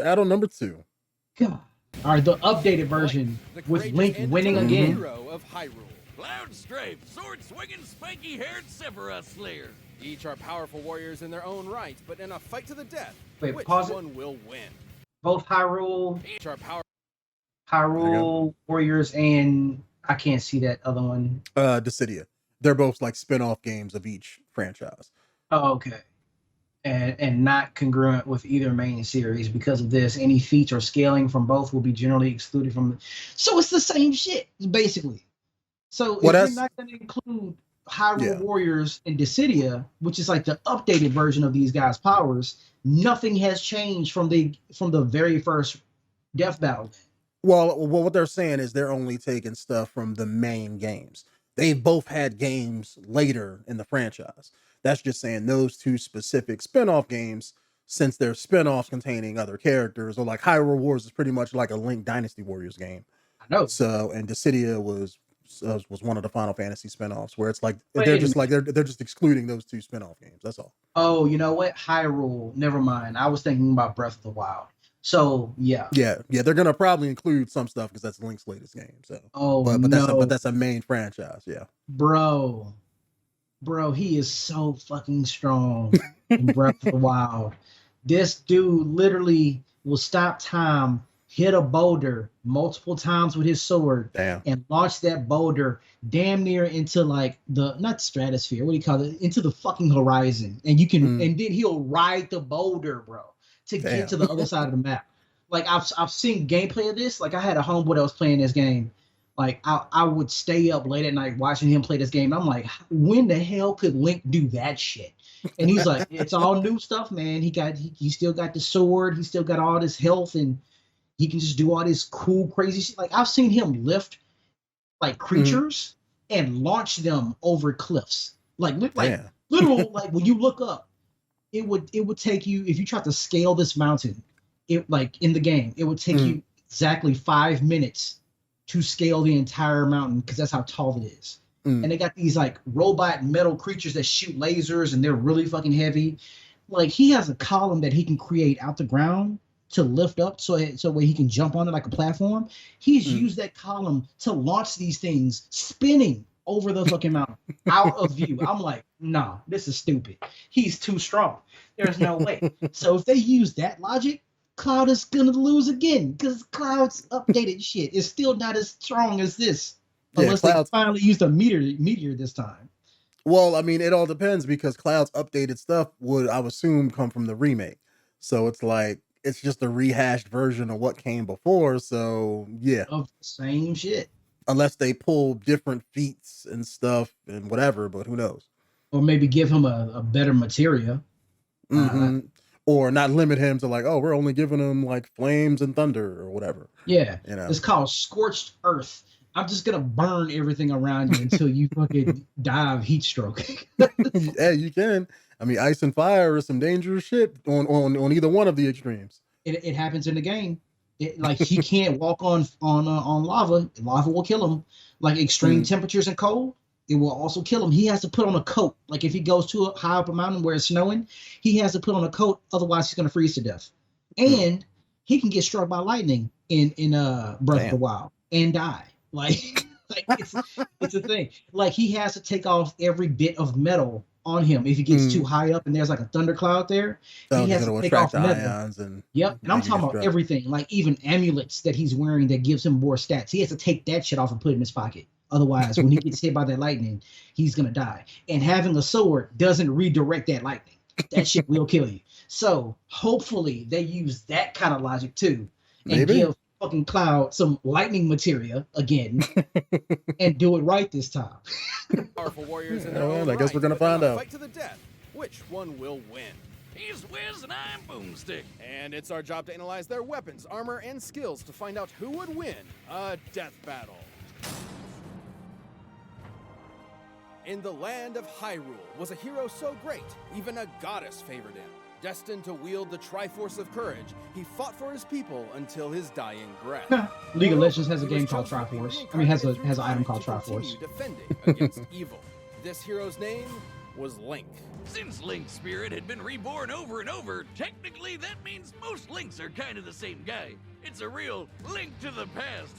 Battle number 2. God. All right, the updated version with Link winning again. Hero of Hyrule. Cloudstrape, sword-swinging, spiky-haired Sephiroth Slayer. Each are powerful warriors in their own right, but in a fight to the death, Wait, which pause it. one will win? Both Hyrule, Each are Hyrule Warriors, and I can't see that other one. Dissidia. They're both like spin-off games of each franchise. Oh, okay. And not congruent with either main series. Because of this, any feats or scaling from both will be generally excluded from. So it's the same shit, basically. So if you're not going to include Hyrule Warriors and Dissidia, which is like the updated version of these guys' powers, nothing has changed from the very first DeathBattle. Well, what they're saying is they're only taking stuff from the main games. They've both had games later in the franchise. That's just saying those two specific spin-off games, since they're spin-offs containing other characters, or like Hyrule Wars is pretty much like a Link Dynasty Warriors game. I know. So, and Dissidia was one of the Final Fantasy spin-offs, where it's like they're just excluding those two spin-off games. That's all. Oh, you know what? Hyrule. Never mind. I was thinking about Breath of the Wild. So yeah. They're gonna probably include some stuff because that's Link's latest game. So, but that's a main franchise. Yeah, bro, he is so fucking strong in Breath of the Wild. This dude literally will stop time, hit a boulder multiple times with his sword, and launch that boulder damn near into like not stratosphere. What do you call it? Into the fucking horizon, and you can, and then he'll ride the boulder, bro, to get to the other side of the map. Like I've seen gameplay of this. Like I had a homeboy that was playing this game. Like I would stay up late at night watching him play this game. I'm like, when the hell could Link do that shit? And he's like, it's all new stuff, man. He still got the sword. He still got all this health, and he can just do all this cool, crazy shit. Like I've seen him lift like creatures and launch them over cliffs. Like literal. Like when you look up, it would take you, if you try to scale this mountain, it like in the game, it would take you exactly 5 minutes to scale the entire mountain, because that's how tall it is. And they got these like robot metal creatures that shoot lasers, and they're really fucking heavy. Like he has a column that he can create out the ground to lift up so where he can jump on it like a platform. He's used that column to launch these things spinning over the fucking mountain out of view. I'm like, nah, this is stupid. He's too strong. There's no way. So if they use that logic, Cloud is gonna lose again, because Cloud's updated shit is still not as strong as this, unless they finally used a meteor this time. Well, I mean, it all depends, because Cloud's updated stuff would, I would assume, come from the remake. So it's like it's just a rehashed version of what came before. So yeah, of the same shit. Unless they pull different feats and stuff and whatever, but who knows? Or maybe give him a better materia. Or not limit him to like, oh, we're only giving him like flames and thunder or whatever. Yeah, you know, it's called Scorched Earth. I'm just gonna burn everything around you until you fucking die of heat stroke. Yeah, you can. I mean, ice and fire is some dangerous shit on either one of the extremes. It happens in the game. Like he can't walk on lava. Lava will kill him. Like extreme temperatures and cold, it will also kill him. He has to put on a coat. Like if he goes too high up a mountain where it's snowing, he has to put on a coat. Otherwise, he's gonna freeze to death. And he can get struck by lightning in Breath of the Wild and die. Like it's a thing. Like he has to take off every bit of metal on him. If he gets too high up and there's like a thundercloud there, he has to take off metal. And I'm talking about everything. Like even amulets that he's wearing that gives him more stats. He has to take that shit off and put it in his pocket. Otherwise, when he gets hit by that lightning, he's gonna die. And having a sword doesn't redirect that lightning. That shit will kill you. So hopefully they use that kind of logic too, and give fucking Cloud some lightning materia again, and do it right this time. Powerful warriors in I guess we're gonna find out. Fight to the death. Which one will win? He's Wiz and I'm Boomstick. And it's our job to analyze their weapons, armor, and skills to find out who would win a death battle. In the land of Hyrule was a hero so great, even a goddess favored him. Destined to wield the Triforce of Courage, he fought for his people until his dying breath. League of Legends has a game called Triforce. I mean, has an item called Triforce. Defending against evil. This hero's name was Link. Since Link's spirit had been reborn over and over, technically that means most Links are kind of the same guy. It's a real link to the past.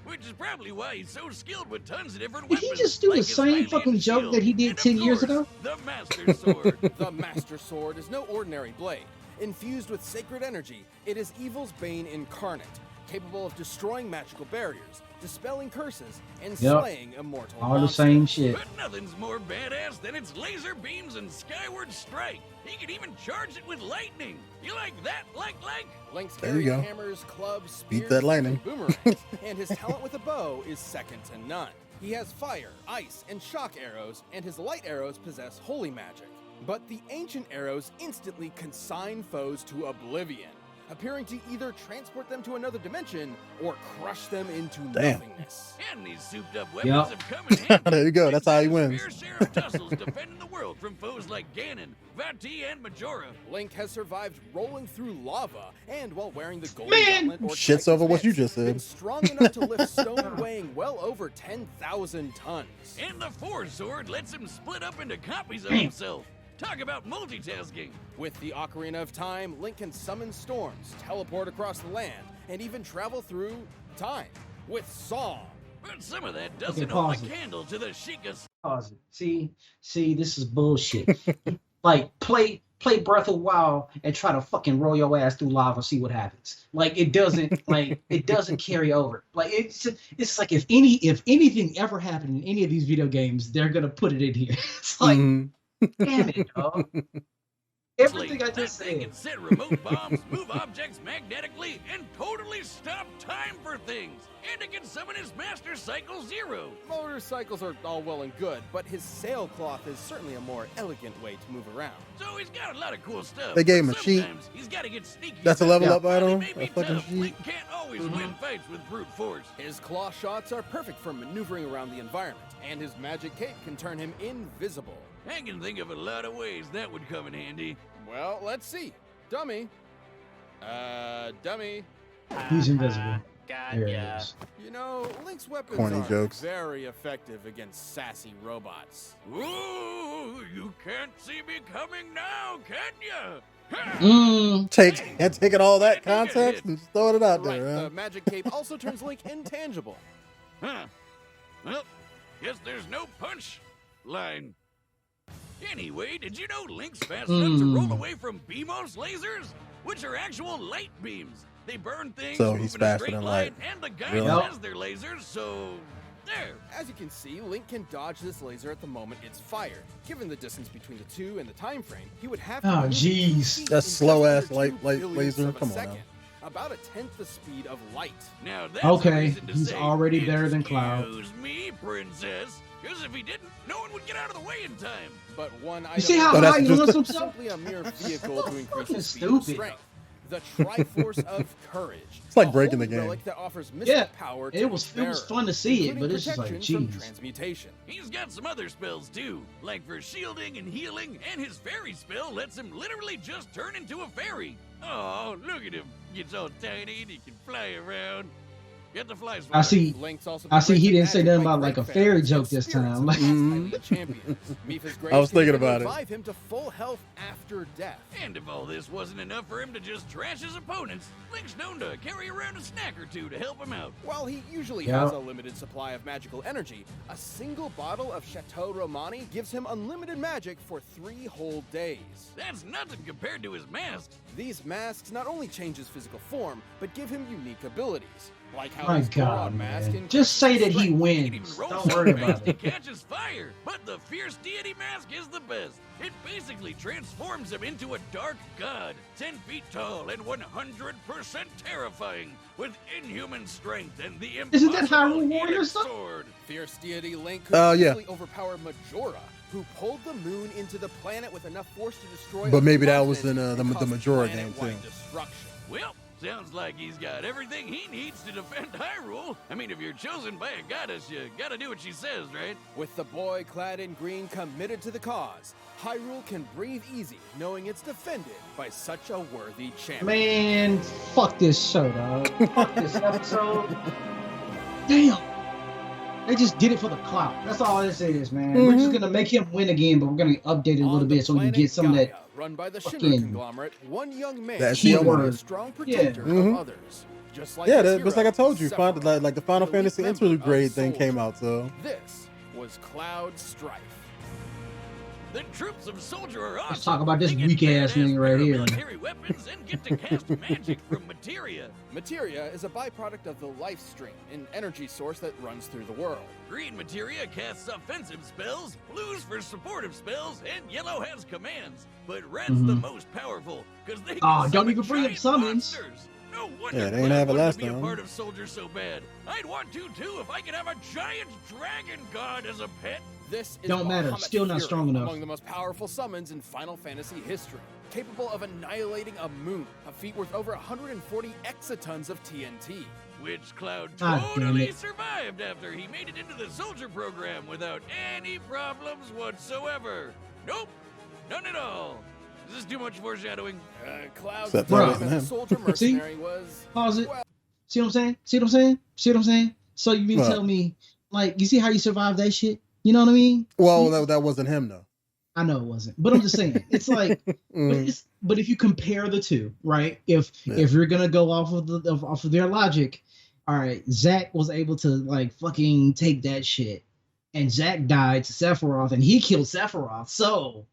Which is probably why he's so skilled with tons of different Did weapons. he just do like the his same Hylian fucking joke shield, that he did and of 10 years course, ago? The Master Sword. The Master Sword is no ordinary blade. Infused with sacred energy, it is evil's bane incarnate, capable of destroying magical barriers, dispelling curses, and slaying immortal All the monsters. same shit. But nothing's more badass than its laser beams and skyward strike. He can even charge it with lightning. You like that, like? Link's There you carry go. hammers, clubs, Beat spears, that lightning. and boomerangs, and his talent with a bow is second to none. He has fire, ice, and shock arrows, and his light arrows possess holy magic. But the ancient arrows instantly consign foes to oblivion, appearing to either transport them to another dimension or crush them into nothingness. And these souped-up weapons have come in handy. There you go. That's how he Link's wins. fair share of tussles defending the world from foes like Ganon, Vati, and Majora. Link has survived rolling through lava and while wearing the golden Man! gauntlet or Shits over what you Titan's just Mitz, been said. strong enough to lift stone weighing well over 10,000 tons. And the Force Sword lets him split up into copies of himself. Talk about multitasking. With the Ocarina of Time, Link can summon storms, teleport across the land, and even travel through time with song. But some of that doesn't pause hold a it. candle to the Sheikah's. Pause it. See, this is bullshit. Like, play Breath of the Wild and try to fucking roll your ass through lava, see what happens. Like, it doesn't carry over. Like, it's like if anything ever happened in any of these video games, they're gonna put it in here. It's like, Mhm. damn it, dog. Everything I That just thing said. can set remote bombs, move objects magnetically, and totally stop time for things. And it can summon his Master Cycle Zero. Motorcycles are all well and good, but his sailcloth is certainly a more elegant way to move around. So he's got a lot of cool stuff. They gave him but a sheet. sometimes he's got to get sneaky. That's a level Yeah. up While he item. may be A fucking tough, sheet. Link can't always win fights with brute force. His claw shots are perfect for maneuvering around the environment, and his magic cape can turn him invisible. I can think of a lot of ways that would come in handy. Well, let's see. Dummy. Dummy. He's invisible. God, There yeah. it is. You know, Link's weapons Corny are jokes. very effective against sassy robots. Ooh, you can't see me coming now, can you? Taking all that context and just throwing it out Right, there, huh? the magic cape also turns Link intangible. Huh. Well, guess there's no punch line. Anyway, did you know Link's fast enough to roll away from BMOS lasers? Which are actual light beams. They burn things, So move he's in a faster straight than line, light. and the guy Really? has their lasers, so there. As you can see, Link can dodge this laser at the moment it's fired. Given the distance between the two and the time frame, he would have to Oh, move jeez. feet That's in just slow-ass under light 2 billionths laser. of a Come on now. second. About a tenth the speed of light. Now that's Okay, a reason to he's say, already better than Cloud. Excuse me, princess. Because if he didn't, no one would get out of the way in time. But one item You see how So that's high he just- looks is himself? simply a mere vehicle to increase Fucking his speed and stupid. strength. The Triforce of Courage. It's like a breaking the holy game. relic that offers mystic Yeah, power to it was its fun bearer, to see it, including but it's just like, protection from jeez. transmutation. He's got some other spells too, like for shielding and healing, and his fairy spell lets him literally just turn into a fairy. Oh, look at him. Gets all tiny and he can fly around. Get the fly swatter. I see. Link's also I see he great didn't say magic nothing by about, like, great a fairy fairies joke and this spirits time. of Like- past Hylian champions. Mipha's grace I was can thinking even about it. revive him to full health after death. And if all this wasn't enough for him to just trash his opponents, Link's known to carry around a snack or two to help him out. While he usually Yeah. has a limited supply of magical energy, a single bottle of Chateau Romani gives him unlimited magic for 3 whole days. That's nothing compared to his mask. These masks not only change his physical form, but give him unique abilities, like how My his God, Goron mask man. increases Just say that he strength. He can even wins. roll Don't so worry fast about he it. catches fire. But the fierce deity mask is the best. It basically transforms him into a dark god, 10 feet tall and 100% terrifying, with inhuman strength and the Isn't that impossible Hyrule Warrior Helix stuff? sword. Fierce deity Link could Yeah. easily overpower Majora, who pulled the moon into the planet with enough force to destroy. But a maybe that was continent in, the and cause Majora game, planet-wide too. Destruction. Well, sounds like he's got everything he needs to defend Hyrule. I mean, if you're chosen by a goddess, you gotta do what she says, right? With the boy clad in green committed to the cause, Hyrule can breathe easy knowing it's defended by such a worthy champion. Man, fuck this show, dog. Fuck this episode. Damn. They just did it for the clout. That's all this is, man. We're just gonna make him win again, but we're gonna update it a little bit so we can get some of that. Run by the Shinra fucking conglomerate, one young man That is a keyword. strong protector of others. Just like Yeah, his that's like I told you. hero, Like the Final Sephiroth, Fantasy elite interlude member grade of thing came Soldier. out, so This was Cloud Strife. The troops of Soldier are awesome. Let's talk about this They get weak-ass badass thing right here. paramilitary weapons and get to cast magic from materia. Materia is a byproduct of the life stream, an energy source that runs through the world. Green materia casts offensive spells, blue's for supportive spells, and yellow has commands. But red's the most powerful, because they can Oh, don't summon even bring up giant summons. monsters. No wonder Yeah, they didn't Cloud have it wanted last to be time. a part of Soldier so bad. I'd want to too if I could have a giant dragon god as a pet. This is Don't matter, Bahamut still not Fury, strong enough. among the most powerful summons in Final Fantasy history. Capable of annihilating a moon, a feat worth over 140 exatons of TNT. Which Cloud God damn totally it. survived after he made it into the Soldier program without any problems whatsoever. Nope, none at all. Is this too much foreshadowing? Cloud's Except time that as a wasn't him. soldier mercenary was... Pause it. well, See what I'm saying? See what I'm saying? See what I'm saying? So you mean What? tell me, like, you see how you survived that shit? You know what I mean? well, that wasn't him though. I know it wasn't, but I'm just saying, it's like, but if you compare the two, right? If you're gonna go off of their logic, all right, Zack was able to like fucking take that shit, and Zack died to Sephiroth, and he killed Sephiroth, so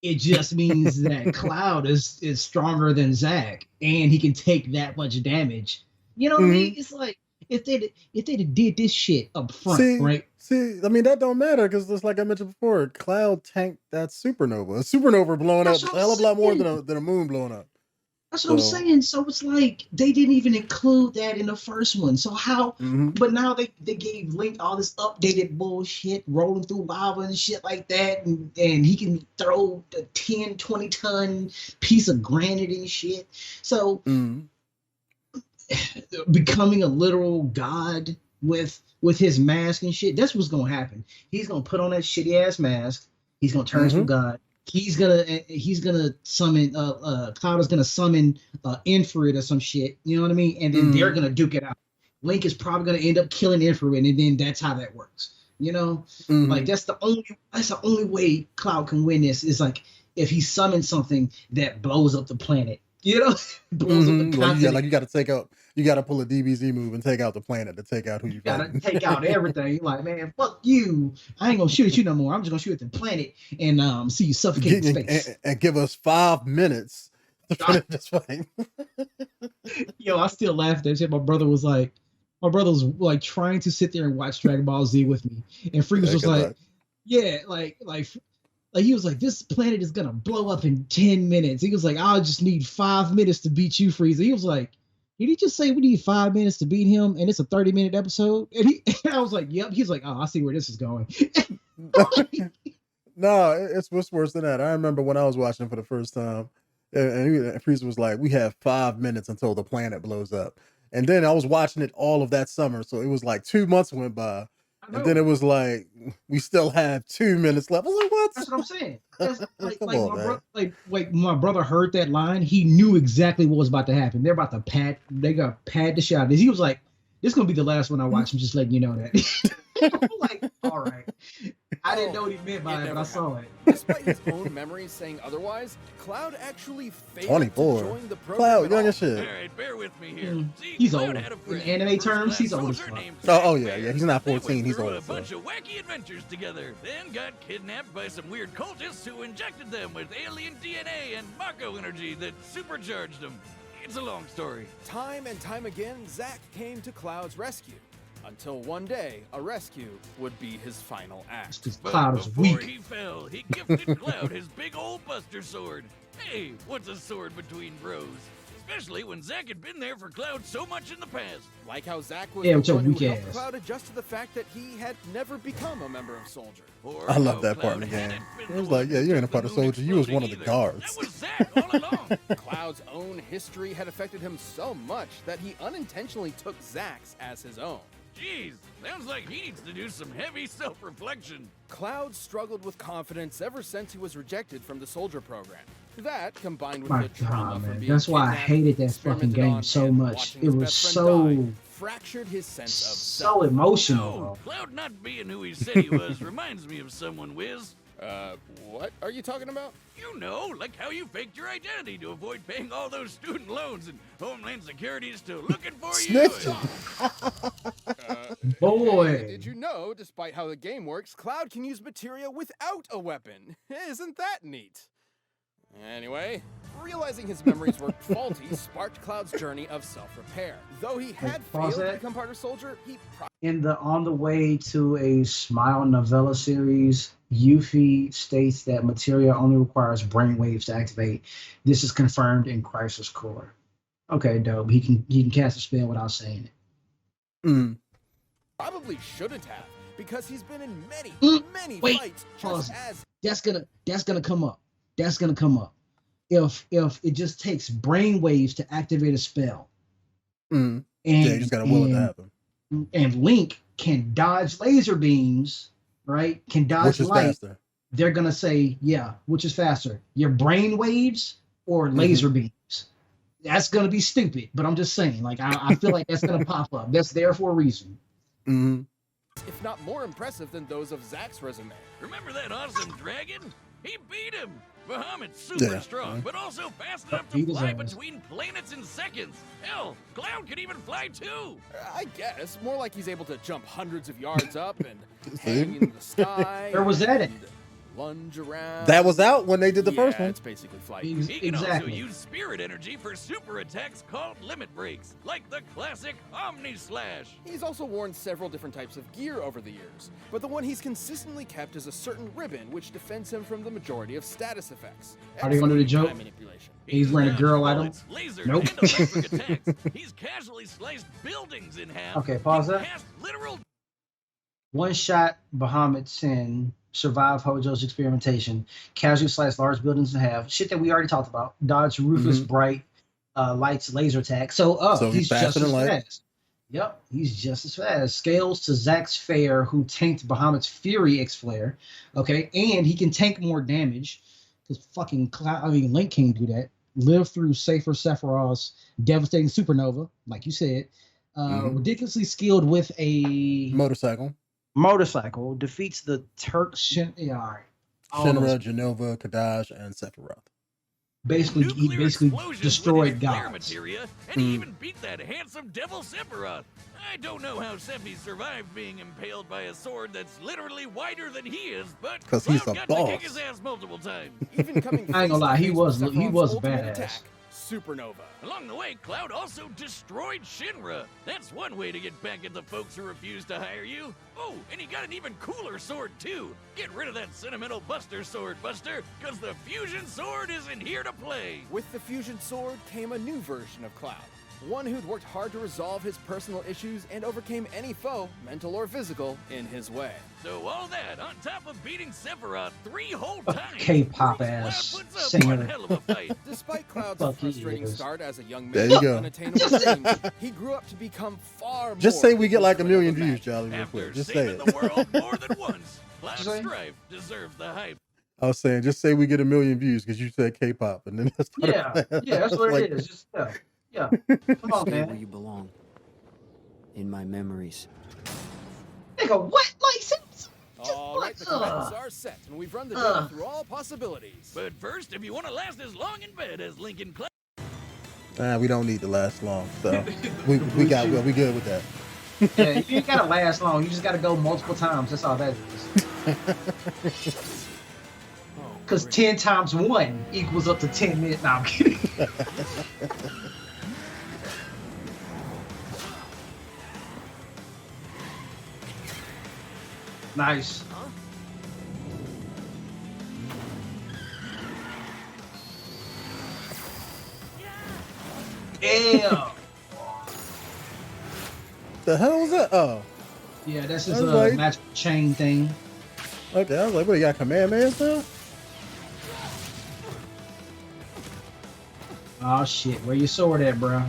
it just means that Cloud is stronger than Zack, and he can take that much damage. You know what I mean? It's like if they did this shit up front, right? See, I mean that don't matter because just like I mentioned before, Cloud tanked that supernova. A supernova blowing up That's a what I'm hell of a lot more saying. than a moon blowing up. That's what I'm saying. So it's like they didn't even include that in the first one. So how? But now they gave Link all this updated bullshit, rolling through lava and shit like that, and he can throw a 10, 20 ton piece of granite and shit. So becoming a literal god with his mask and shit, that's what's gonna happen. He's gonna put on that shitty ass mask. He's gonna turn into a god. He's gonna summon Cloud is gonna summon Infrared or some shit, you know what I mean? And then they're gonna duke it out. Link is probably gonna end up killing Infrared, and then that's how that works. You know? Like that's the only way Cloud can win this is like if he summons something that blows up the planet. You know? Blows up the continent. You gotta pull a DBZ move and take out the planet to take out who you gotta fighting. take out everything. You're like, man, fuck you. I ain't gonna shoot at you no more. I'm just gonna shoot at the planet and see you suffocate in space. And give us 5 minutes to finish this fight. Yo, I still laugh at that shit. My brother was like trying to sit there and watch Dragon Ball Z with me. And Freeze was like, yeah, like he was like, this planet is gonna blow up in 10 minutes. He was like, I'll just need 5 minutes to beat you, Frieza. He was like, did he just say we need 5 minutes to beat him and it's a 30-minute episode? And I was like, yep. He's like, oh, I see where this is going. No, it's worse than that. I remember when I was watching for the first time, and Frieza was like, we have 5 minutes until the planet blows up. And then I was watching it all of that summer. So it was like 2 months went by. And then it was like, we still have 2 minutes left. I was like, what? That's what I'm saying. That's my brother heard that line. He knew exactly what was about to happen. They got pad the shot. He was like, this is going to be the last one I watch. I'm just letting you know that. I'm like, all right. I didn't know what he meant by it, but I saw it. Despite his own memories saying otherwise, Cloud actually failed 24. to join the program. Cloud, young as All shit. right, bear with me here. See, He's Cloud old. had a friend, In anime terms, he's old as soldier fuck. named Oh, Zack yeah. He's not They 14. went He's through old. a So. bunch of wacky adventures together, then got kidnapped by some weird cultists who injected them with alien DNA and Mako energy that supercharged them. It's a long story. Time and time again, Zack came to Cloud's rescue. Until one day, a rescue would be his final act. Because But Cloud is before weak. he fell, he gifted Cloud his big old Buster Sword. Hey, what's a sword between bros? Especially when Zack had been there for Cloud so much in the past. Like how Zack was Yeah, the with your one who weak helped ass. Cloud adjust to the fact that he had never become a member of Soldier. Or I love how that part in Cloud the game. hadn't been It the was one like, who yeah, you ain't a kept part of the moon Soldier. You was one of the exploding either. guards. That was Zack all along. Cloud's own history had affected him so much that he unintentionally took Zack's as his own. Jeez, sounds like he needs to do some heavy self-reflection. Cloud struggled with confidence ever since he was rejected from the Soldier program. That, combined with My the trauma God, from man. being That's why I kidnapped, hated that fucking experimented game on, so and much. watching It his was best friend so die, fractured his sense of So self. emotional. No, Cloud not being who he said he was reminds me of someone, Wiz. What are you talking about? You know, like how you faked your identity to avoid paying all those student loans and Homeland Security is still looking for you. Snitching. Boy. Did you know, despite how the game works, Cloud can use materia without a weapon? Isn't that neat? Anyway, realizing his memories were faulty sparked Cloud's journey of self-repair. Though he had pause failed to that. become part of Soldier, he On the way to a Smile novella series, Yuffie states that materia only requires brainwaves to activate. This is confirmed in Crisis Core. Okay, dope. He can cast a spell without saying it. probably shouldn't have, because he's been in many wait, fights pause. just as That's gonna come up. That's gonna come up. If it just takes brainwaves to activate a spell, and Yeah, you just gotta will it to happen. And Link can dodge laser beams, right? Can dodge Which is light. faster. They're gonna say, yeah, which is faster, your brain waves or laser beams? That's gonna be stupid, but I'm just saying, like, I feel like that's gonna pop up. That's there for a reason. if not more impressive than those of Zack's resume. Remember that awesome dragon? He beat him. Bahamut's super Yeah. strong, but also fast enough Beat to his fly ass. between planets in seconds. Hell, Cloud could even fly too. I guess more like he's able to jump hundreds of yards up and hang in the sky. Where was that at? and Lunge around. That was out when they did the first one. It's basically flight. He can also Exactly. use spirit energy for super attacks called limit breaks, like the classic Omni Slash. He's also worn several different types of gear over the years, but the one he's consistently kept is a certain ribbon which defends him from the majority of status effects. Are they gonna do the excluding joke? time manipulation. He's wearing a dodged girl item? bullets, lasers, Nope. and electric attacks. He's casually sliced buildings in half. Okay, pause He that. cast literal One shot Bahamut Sin, survive Hojo's experimentation, casually slice large buildings in half. Shit that we already talked about. Dodge ruthless bright lights laser attack. So he's he's faster just than as light. fast. Yep, he's just as fast. Scales to Zack's Fair, who tanked Bahamut's Fury X-Flare. Okay, and he can tank more damage because fucking Link can't do that. Live through Safer Sephiroth's devastating supernova, like you said. Ridiculously skilled with a motorcycle, defeats the Turk Shinra, Genova, Kadash, and Sephiroth. Basically, he nuclear basically explosions destroyed with his flare gods. materia, and he even beat that handsome devil Sephiroth. I don't know how Sephi survived being impaled by a sword that's literally wider than he is, but 'Cause he's Cloud a got boss. to kick his ass multiple times. Even coming I ain't gonna lie, he face to was face with Sephiroth's a ultimate badass. attack, Supernova. Along the way, Cloud also destroyed Shinra. That's one way to get back at the folks who refuse to hire you. Oh, and he got an even cooler sword, too. Get rid of that sentimental Buster sword, Buster, because the Fusion Sword isn't here to play. With the Fusion Sword came a new version of Cloud. One who'd worked hard to resolve his personal issues and overcame any foe, mental or physical, in his way. So all that, on top of beating Sephiroth 3 whole times, K-pop Cloud ass puts up singer. one hell of a fight. Despite Cloud's Fuck he frustrating is. start as a young There man you with go. unattainable dreams, he grew up to become far more. Just say we than get like he 1 could million ever views, imagine. Charlie, real After quick. Just say saving it. the world more than once, Cloud's Say? strife deserves the hype. I was saying, just say we get 1 million views because you said K-pop, and then that's Yeah, that's what like, it is. Just yeah. Come on, Stay where man. you belong. In my memories. Nigga, what? Like, just All right, the credits are set, and we've run the demo through all possibilities. But first, if you want to last as long in bed as Lincoln Cloud, we don't need to last long, so we good with that. yeah, you ain't gotta last long. You just gotta go multiple times. That's all that is. Because 10 times 1 equals up to 10 minutes. No, I'm kidding. Nice. Damn. The hell was that? Oh, Yeah, that's I just was a like- magic chain thing. okay. I was like, what, you got Kamehameha now? Oh shit, where your sword at, bro?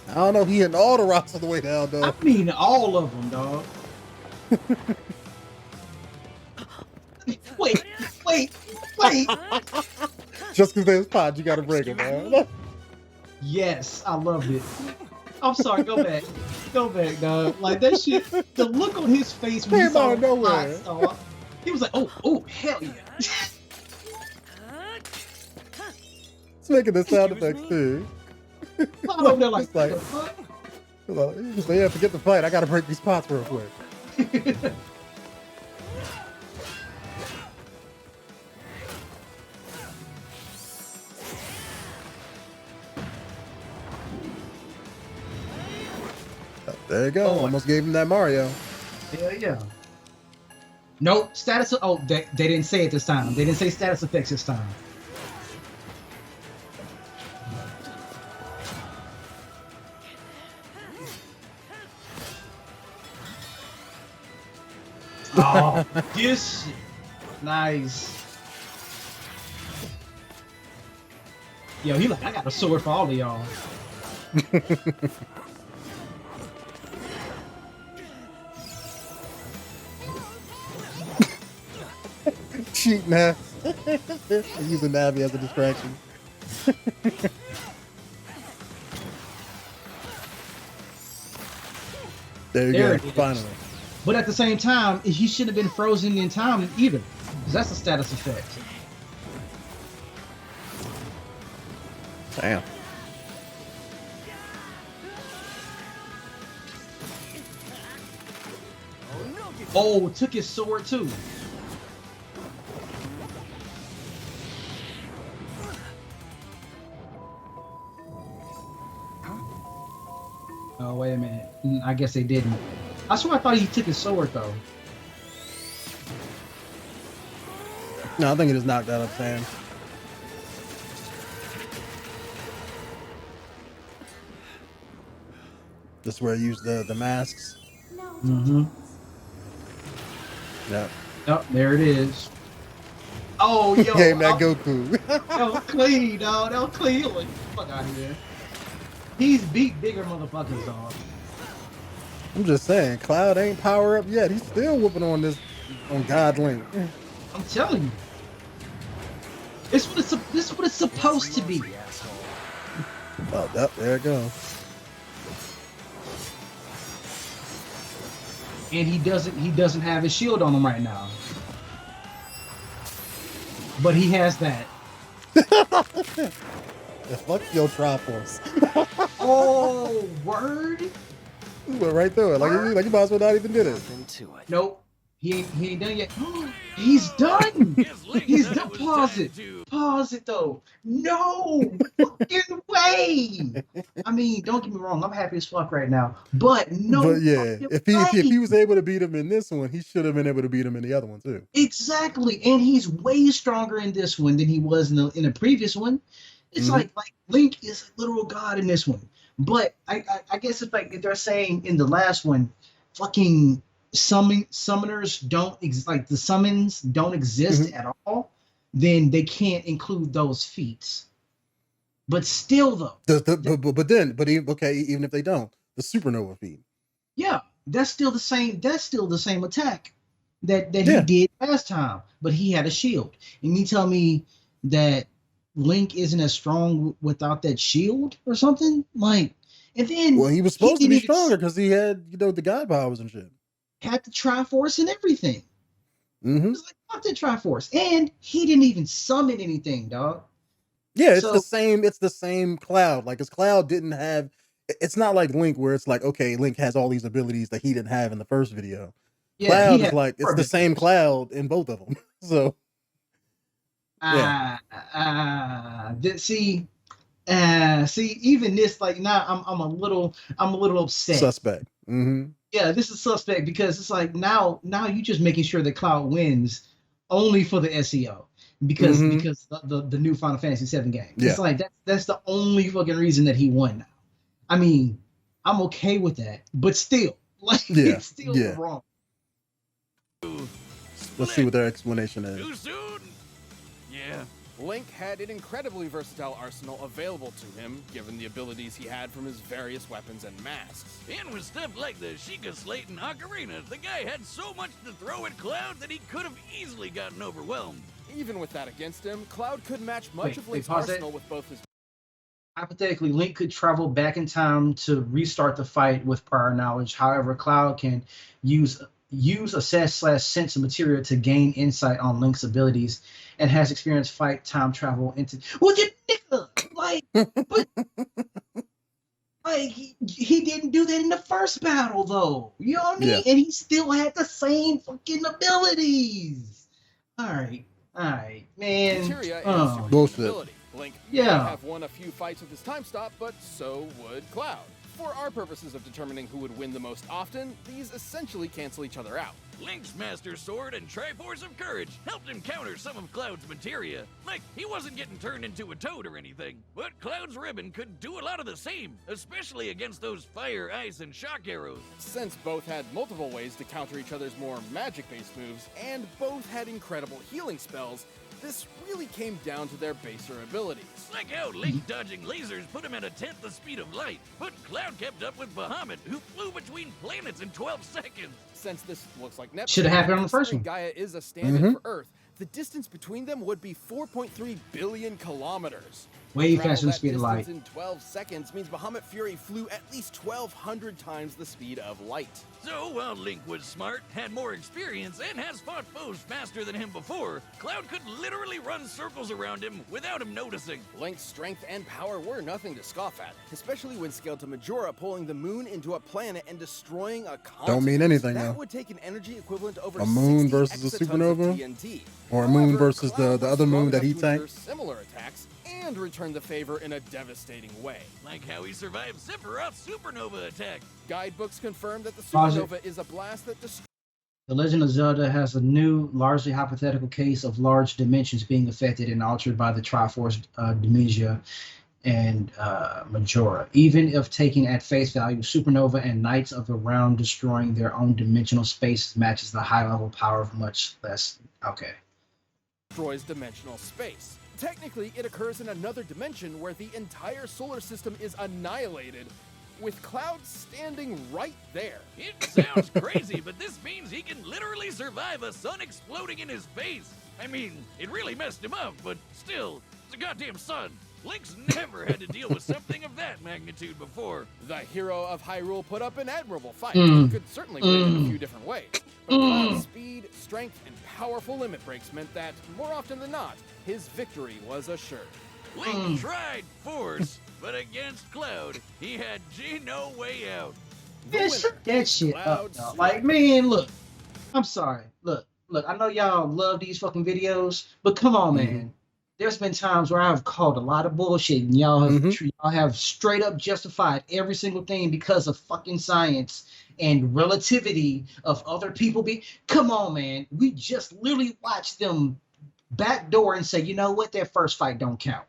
I don't know if he hitting all the rocks on the way down, though. I mean all of them, dog. wait. Just because there's pods, you got to break them, man. Yes, I loved it. I'm sorry. Go back. Go back, dog. Like that shit. The look on his face when he Came saw out of the nowhere. star, he was like, "Oh, hell yeah!" It's making the sound Excuse effects me? too. I'm over there like, It's like, "What the fuck?" he's like, yeah, forget the fight. I gotta break these pots real quick. There you go. Oh. Almost gave him that Mario. Hell yeah. Nope. Status. Oh, they didn't say it this time. They didn't say status effects this time. Oh, this shit. Nice. Yo, he like, I got a sword for all of y'all. Cheating ass. Using Navi as a distraction. There you There go. it is. Finally. But at the same time, he shouldn't have been frozen in time either. Because that's a status effect. Damn. Oh, took his sword too. Oh, wait a minute. I guess they didn't. I swear I thought he took his sword though. No, I think he just knocked out of Sam. Just where he used the masks. Mm-hmm. Yeah. Oh, there it is. Oh, yo. Gave him that Goku. That was clean, dog. That was clean. Like, fuck out of here. He's beat bigger motherfuckers, dog. I'm just saying, Cloud ain't power up yet. He's still whooping on God Link. I'm telling you. This is what it's supposed to be. Oh, there it goes. And he doesn't have his shield on him right now. But he has that. Yeah, fuck your Triforce. Oh, word? He went right through it. Like you might as well not even did it. Into it. Nope. He ain't done yet. He's done. Yes, Link He's said done. it was Pause time it. to- Pause it though. No fucking way. I mean, don't get me wrong. I'm happy as fuck right now. But no. But yeah, fucking if way. he was able to beat him in this one, he should have been able to beat him in the other one too. Exactly, and he's way stronger in this one than he was in the previous one. It's Mhm. like Link is a literal god in this one. But I guess if they're saying in the last one, fucking summoners like the summons don't exist at all, then they can't include those feats. But still, though, Even if they don't, the supernova feed. yeah, that's still the same attack that Yeah. he did last time. But he had a shield, and you tell me that Link isn't as strong without that shield or something like. And then Well, he was supposed to didn't be even stronger because he had the god powers and shit. had the Triforce and everything. Mm-hmm. It was like, fuck the Triforce. And he didn't even summon anything, dog. Yeah, it's So- the same. It's the same Cloud. Like his Cloud didn't have. It's not like Link, where it's like, okay, Link has all these abilities that he didn't have in the first video. Yeah, Cloud he is had like it's more the same abilities. Cloud in both of them. So See, even this, like now I'm a little upset. suspect. Mm-hmm. Yeah, this is suspect because it's like now you just making sure that Cloud wins only for the SEO because the new Final Fantasy VII game. Yeah. It's like that's the only fucking reason that he won now. I mean, I'm okay with that, but still, like Yeah, it's still yeah. wrong. Let's see what their explanation is. Too soon? Yeah. Link had an incredibly versatile arsenal available to him, given the abilities he had from his various weapons and masks. And with stuff like the Sheikah Slate and Ocarina, the guy had so much to throw at Cloud that he could have easily gotten overwhelmed. Even with that against him, Cloud could match much Wait, of wait, Link's pause it. arsenal with both his Hypothetically, Link could travel back in time to restart the fight with prior knowledge. However, Cloud can use assess/sense material to gain insight on Link's abilities and has experienced fight time travel into. Well, you nigga, like, but like he didn't do that in the first battle though. You know what I mean? Yeah. And he still had the same fucking abilities. All right, man. Materia is Oh, superhuman Bullshit. ability. Link Yeah. may have won a few fights with his time stop, but so would Cloud. For our purposes of determining who would win the most often, these essentially cancel each other out. Link's Master Sword and Triforce of Courage helped him counter some of Cloud's materia. Like, he wasn't getting turned into a toad or anything, but Cloud's ribbon could do a lot of the same, especially against those fire, ice, and shock arrows. Since both had multiple ways to counter each other's more magic-based moves, and both had incredible healing spells, this really came down to their baser abilities. Like how Link dodging lasers put him at a tenth the speed of light, but Cloud kept up with Bahamut, who flew between planets in 12 seconds. Since this looks like Neptune, Should have happened on the first considering one. Gaia is a stand-in for Earth, the distance between them would be 4.3 billion kilometers. Way Travel faster than the that speed of light. distance in 12 seconds means Bahamut Fury flew at least 1,200 times the speed of light. So while Link was smart, had more experience, and has fought foes faster than him before, Cloud could literally run circles around him without him noticing. Link's strength and power were nothing to scoff at, especially when scaled to Majora, pulling the moon into a planet and destroying a continent. Don't mean anything, That though. would take an energy equivalent to over A moon 60 versus a exatons of supernova? TNT. Or a moon However, versus Cloud the was other moon strong that he enough to endure tanked? similar attacks and return the favor in a devastating way. Like how he survived Sephiroth's supernova attack. Guidebooks confirm that the Pause it. supernova is a blast that destroys. The Legend of Zelda has a new, largely hypothetical case of large dimensions being affected and altered by the Triforce Dementia and Majora. Even if taken at face value, Supernova and Knights of the Round destroying their own dimensional space matches the high level power of much less. Okay. Destroys dimensional space. Technically, it occurs in another dimension where the entire solar system is annihilated, with Cloud standing right there. It sounds crazy, but this means he can literally survive a sun exploding in his face. I mean, it really messed him up, but still, it's a goddamn sun. Link's never had to deal with something of that magnitude before. The hero of Hyrule put up an admirable fight. He could certainly win in a few different ways. But Cloud's speed, strength, and powerful limit breaks meant that, more often than not, his victory was assured. Link tried Force, but against Cloud, he had no way out. The Man, winner, shut that shit up, Cloud dog. Strife. Like, man, look. I'm sorry. Look, I know y'all love these fucking videos, but come on, man. There's been times where I've called a lot of bullshit, and y'all have straight up justified every single thing because of fucking science and relativity of other people being. Come on, man. We just literally watched them backdoor and say, you know what, that first fight don't count.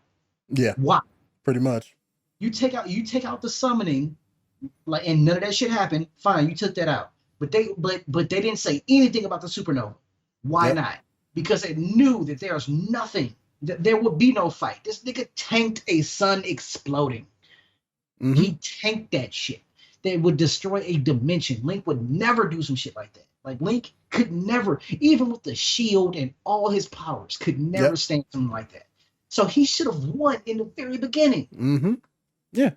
Yeah, Why? pretty much. You take out the summoning, like, and none of that shit happened. Fine, you took that out. But they didn't say anything about the supernova. Why Yep. not? Because they knew that there's nothing. That there would be no fight. This nigga tanked a sun exploding. He tanked that shit. They would destroy a dimension. Link would never do some shit like that. Like, Link could never, even with the shield and all his powers, could never stand something like that. So he should have won in the very beginning. Yeah.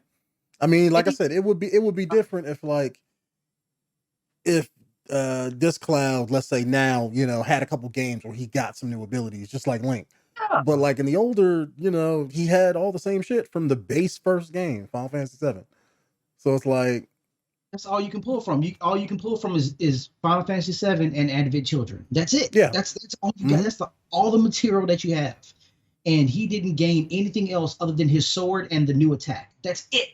I mean, like I said, it would be different if this Cloud, let's say now, had a couple games where he got some new abilities, just like Link. Yeah. But like in the older, he had all the same shit from the base first game, Final Fantasy VII. So it's like That's all you can pull from. All you can pull from is Final Fantasy VII and Advent Children. That's it. Yeah. That's all you got. That's all the material that you have. And he didn't gain anything else other than his sword and the new attack. That's it.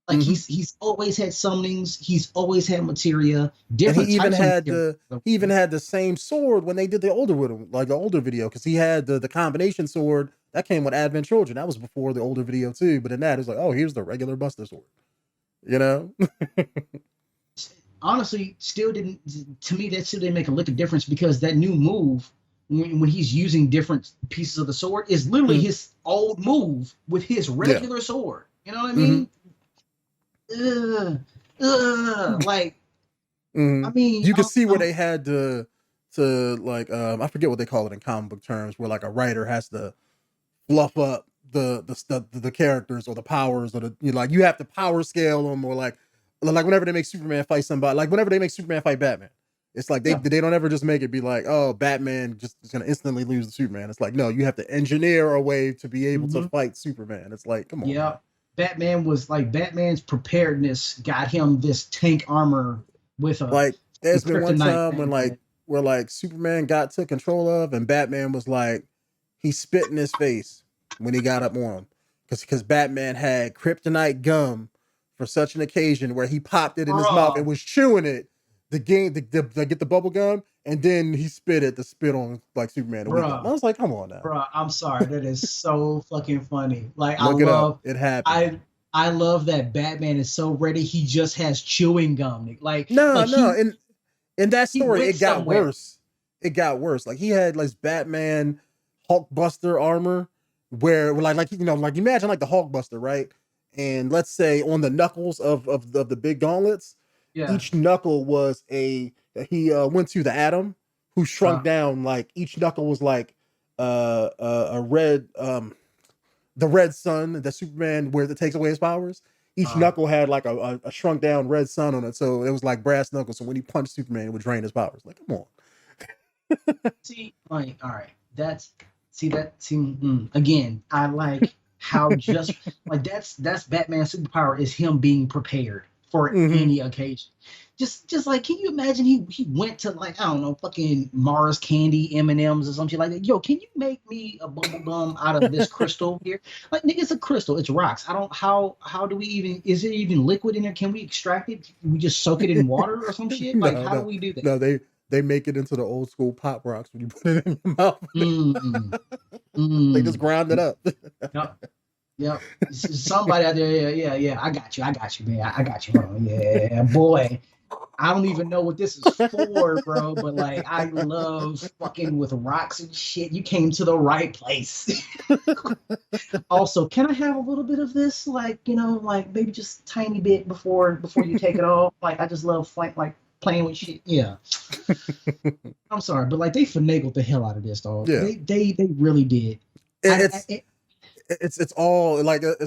Like he's always had summonings. He's always had materia. Different. And he even types of had materia. he even had the same sword when they did the older video, because he had the combination sword that came with Advent Children. That was before the older video too. But in that, it's like, oh, here's the regular Buster sword. Honestly, still didn't. To me, that still didn't make a lick of difference, because that new move, when he's using different pieces of the sword, is literally his old move with his regular sword. You know what I mean? Like, I mean, you can see where they had to like I forget what they call it in comic book terms, where like a writer has to fluff up the characters or the powers or the, you know, like you have to power scale them, or like whenever they make Superman fight somebody, like whenever they make Superman fight Batman, it's like they don't ever just make it be like, oh, Batman just is gonna instantly lose to Superman. It's like, no, you have to engineer a way to be able to fight Superman. It's like, come on. Yeah, man. Batman was like, Batman's preparedness got him this tank armor with a Like there's been one kryptonite time when thing. where like Superman got took control of, and Batman was like, he spit in his face when he got up on him, because Batman had kryptonite gum for such an occasion where he popped it in his mouth and was chewing it to get the bubble gum, and then he spit it to spit on like Superman. I was like, come on now, bro. I'm sorry, that is so fucking funny. Like look it up. It happened. I love that Batman is so ready. He just has chewing gum. Like no, like in that story, it got somewhere. worse. It got worse. Like he had like Batman Hulkbuster armor, where like you know, like imagine like the Hulkbuster, right? And let's say on the knuckles of the big gauntlets, each knuckle was he went to the Atom, who shrunk down. Like each knuckle was like a red the red sun that Superman where it takes away his powers. Each knuckle had like a shrunk down red sun on it, so it was like brass knuckles. So when he punched Superman, it would drain his powers. Like, come on. See, like, all right, again. I like how just like that's Batman's superpower is him being prepared for any occasion. Just like, can you imagine he went to like, I don't know, fucking Mars candy, M&Ms or some shit like that. Yo, can you make me a bubble gum out of this crystal here? Like, nigga, it's a crystal, it's rocks. I don't, how do we even, is it even liquid in there? Can we extract it? We just soak it in water or some shit? Like, how do we do that? No, they make it into the old school pop rocks when you put it in your mouth. They just grind it up. Yep. Somebody out there, yeah. I got you, man. I got you. Hold on. Yeah, boy. I don't even know what this is for, bro, but like, I love fucking with rocks and shit. You came to the right place. Also, can I have a little bit of this? Like, you know, like maybe just a tiny bit before you take it off. Like, I just love like playing with shit. Yeah. I'm sorry, but like they finagled the hell out of this, dog. Yeah. They really did. It's all about the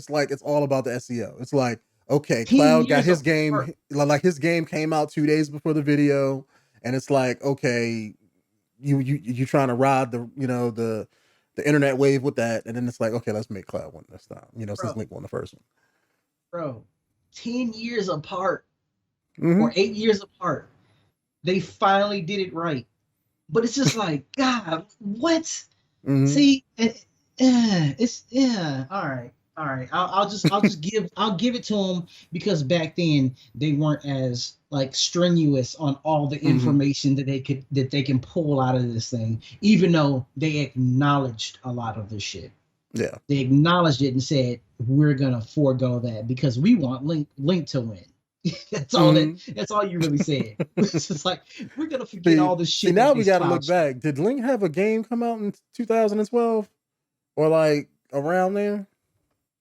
SEO. It's like, okay, Cloud got his game, like his game came out 2 days before the video, and it's like, okay, you trying to ride the internet wave with that, and then it's like, okay, let's make Cloud one this time. You know, since Link won the first one. Bro, 10 years apart or 8 years apart, they finally did it right. But it's just like, God, what? See, all right. I'll give it to them, because back then they weren't as like strenuous on all the information that they can pull out of this thing, even though they acknowledged a lot of this shit. Yeah, they acknowledged it and said, we're gonna forego that because we want Link to win. That's all that's all you really said. It's just like, we're gonna forget all this shit. Now we gotta look back. Did Link have a game come out in 2012 or like around there?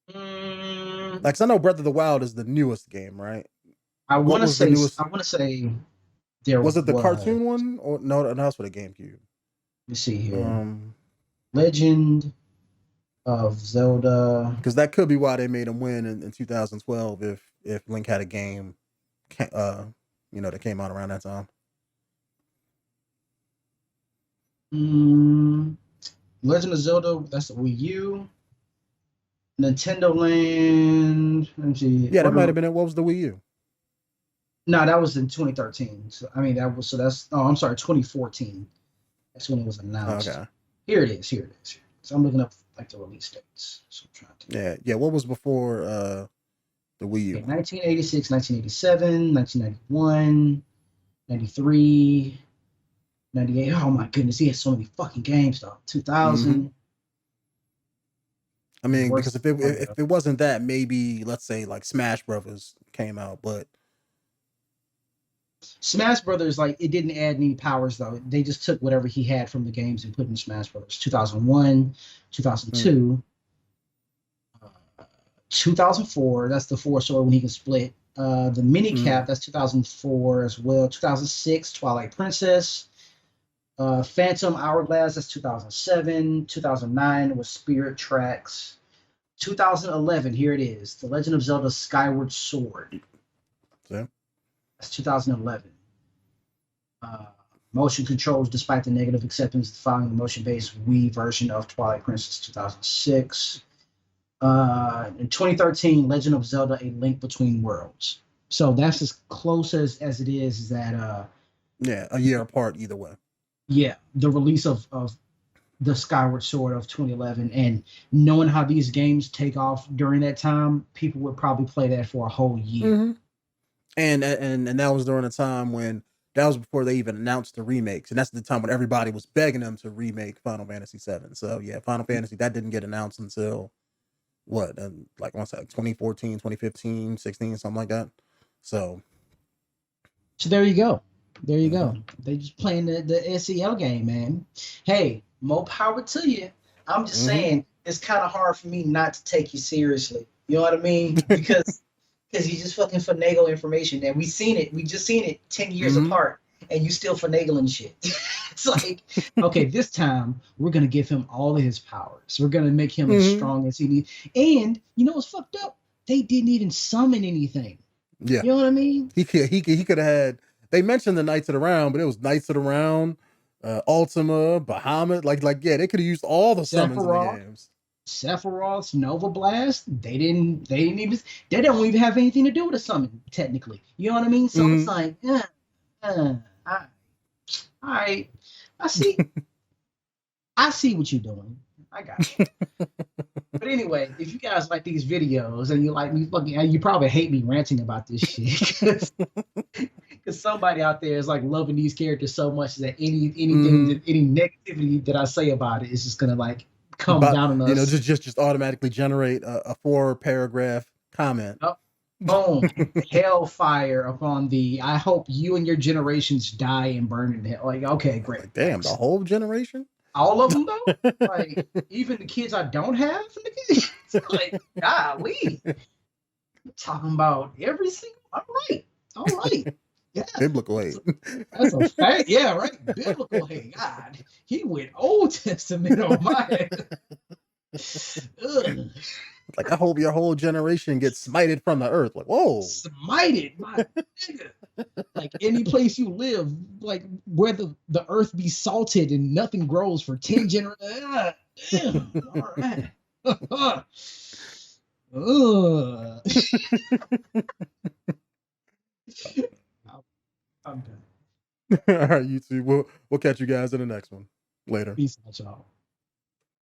Like, 'cause I know Breath of the Wild is the newest game, right? I want to say there was it the cartoon one, or no? That's for the GameCube. Let me see here. Legend of Zelda. Because that could be why they made him win in 2012 if Link had a game, that came out around that time. Legend of Zelda. That's the Wii U. Nintendo Land. Let me see. Yeah, that might have been it. What was the Wii U? No, that was in 2013. So I mean, I'm sorry, 2014. That's when it was announced. Okay. Here it is. So I'm looking up like the release dates. So I'm trying to. Yeah. What was before the Wii U? Okay, 1986, 1987, 1991, 93, 98. Oh my goodness, he has so many fucking games though. 2000. I mean, because if it wasn't that, maybe let's say like Smash Brothers came out, but Smash Brothers, like, it didn't add any powers though. They just took whatever he had from the games and put in Smash Brothers. 2001, 2002, 2004. That's the 4-sword when he can split. The mini cap, that's 2004 as well. 2006, Twilight Princess. Phantom Hourglass, that's 2007. 2009 was Spirit Tracks. 2011. Here it is. The Legend of Zelda Skyward Sword. So, That's 2011. Motion controls, despite the negative acceptance following the motion-based Wii version of Twilight Princess 2006. In 2013, Legend of Zelda: A Link Between Worlds. So that's as close as it is that yeah, a year apart either way. yeah, the release of the Skyward Sword of 2011, and knowing how these games take off during that time, people would probably play that for a whole year. Mm-hmm. And that was during a time when that was before they even announced the remakes, and that's the time when everybody was begging them to remake Final Fantasy VII. So yeah, Final Fantasy that didn't get announced until what, like once 2014, 2015, 16, something like that. So there you go. There you go. They just playing the SEL game, man. Hey, more power to you. I'm just saying it's kind of hard for me not to take you seriously. You know what I mean? Because you just fucking finagle information, and we just seen it 10 years apart, and you still finagling shit. It's like, okay, this time we're gonna give him all of his powers. We're gonna make him as strong as he needs. And you know what's fucked up? They didn't even summon anything. yeah, you know what I mean? He could have had. They mentioned the Knights of the Round, but it was Knights of the Round, Ultima, Bahamut. Like yeah, they could have used all the summons in the games. Sephiroth, Nova Blast, they don't even have anything to do with a summon, technically. You know what I mean? So it's like, all right, I see what you're doing. I got you. But anyway, if you guys like these videos and you like me you probably hate me ranting about this shit. Because somebody out there is like loving these characters so much that any negativity that I say about it is just gonna like come down on us. You know, just automatically generate a 4-paragraph comment. Oh, boom. Hellfire upon the I hope you and your generations die and burn in hell. Like, okay, great. Like, damn, the whole generation? All of them though? Like, even the kids I don't have? It's like, golly. Talking about every single all right. Yeah. Biblical hate. That's a fact. Yeah, right. Biblical hate. God, he went Old Testament on my head. Like, I hope your whole generation gets smited from the earth. Like, whoa. Smited, my nigga. Like, any place you live, like where the earth be salted and nothing grows for 10 generations. All right. I'm done. All right, YouTube. We'll catch you guys in the next one. Later. Peace out, y'all.